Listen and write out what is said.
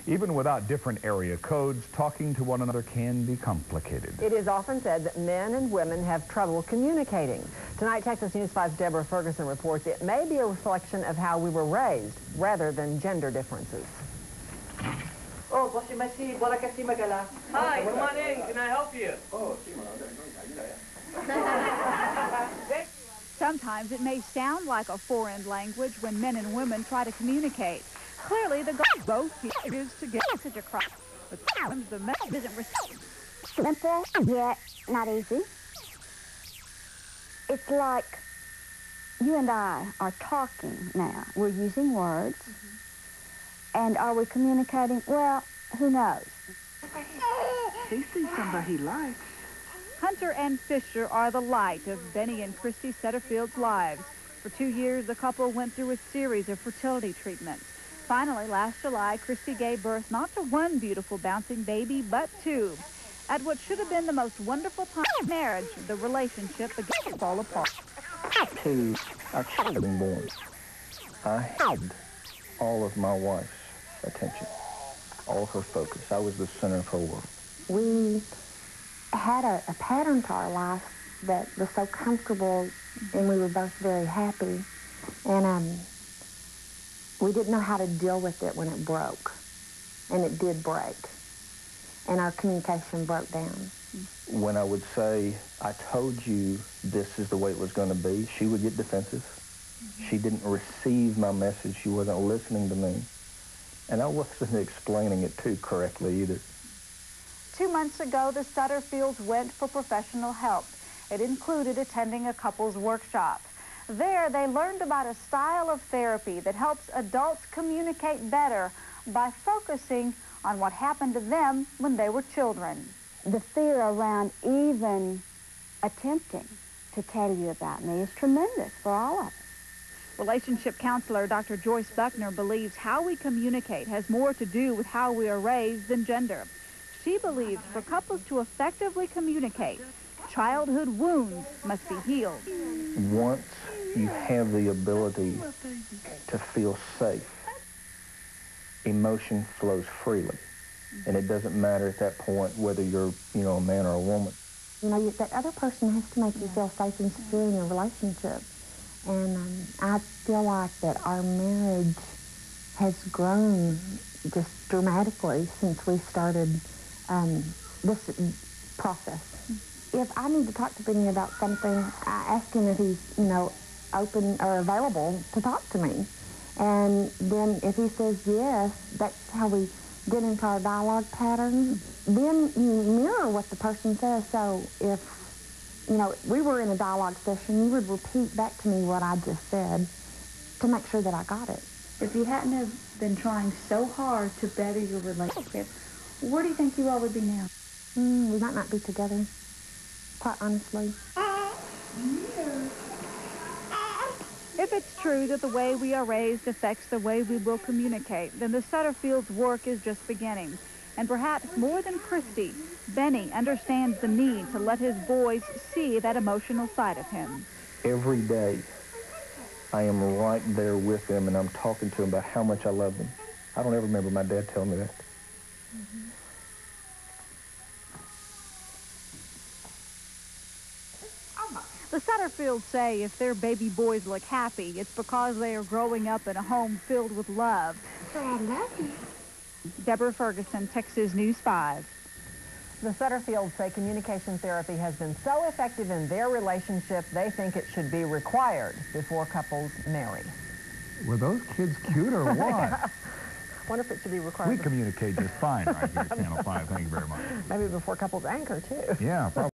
Even without different area codes, talking to one another can be complicated. It is often said that men and women have trouble communicating. Tonight, Texas News 5's Deborah Ferguson reports it may be a reflection of how we were raised rather than gender differences. Oh, hi, come on in. Can I help you? Sometimes it may sound like a foreign language when men and women try to communicate. Clearly, the goal both is to get a message across. But sometimes the message isn't received. Simple, yet not easy. It's like you and I are talking now. We're using words. And are we communicating? Well, who knows? He sees somebody he likes. Hunter and Fisher are the light of Benny and Christy Setterfield's lives. For 2 years, the couple went through a series of fertility treatments. Finally, last July, Christy gave birth not to one beautiful bouncing baby, but 2. At what should have been the most wonderful time of marriage, the relationship began to fall apart. 2, our child had been born. I had all of my wife's attention, all of her focus. I was the center of her world. We had a pattern to our life that was so comfortable, and we were both very happy. And we didn't know how to deal with it when it broke, and it did break, and our communication broke down. When I would say, I told you this is the way it was going to be, she would get defensive. She didn't receive my message. She wasn't listening to me. And I wasn't explaining it too correctly either. 2 months ago, the Setterfields went for professional help. It included attending a couples workshop. There, they learned about a style of therapy that helps adults communicate better by focusing on what happened to them when they were children. The fear around even attempting to tell you about me is tremendous for all of us. Relationship counselor Dr. Joyce Buckner believes how we communicate has more to do with how we are raised than gender. She believes for couples to effectively communicate, childhood wounds must be healed. Once you have the ability to feel safe, emotion flows freely. And it doesn't matter at that point whether you're, a man or a woman. That other person has to make you feel safe and secure in your relationship. And I feel like that our marriage has grown just dramatically since we started this process. If I need to talk to Benny about something, I ask him if he's, open or available to talk to me. And then if he says yes, that's how we get into our dialogue pattern. Then you mirror what the person says. So if, we were in a dialogue session, you would repeat back to me what I just said to make sure that I got it. If you hadn't have been trying so hard to better your relationship, where do you think you all would be now? We might not be together, quite honestly. If it's true that the way we are raised affects the way we will communicate, then the Setterfields' work is just beginning. And perhaps more than Christy, Benny understands the need to let his boys see that emotional side of him. Every day, I am right there with them, and I'm talking to them about how much I love them. I don't ever remember my dad telling me that. The Setterfields say if their baby boys look happy, it's because they are growing up in a home filled with love. So I love you. Deborah Ferguson, Texas News 5. The Setterfields say communication therapy has been so effective in their relationship, they think it should be required before couples marry. Were those kids cute or what? Wonder if it should be required. We communicate just fine right here at Channel 5. Thank you very much. Maybe before couples anchor, too. Yeah, probably.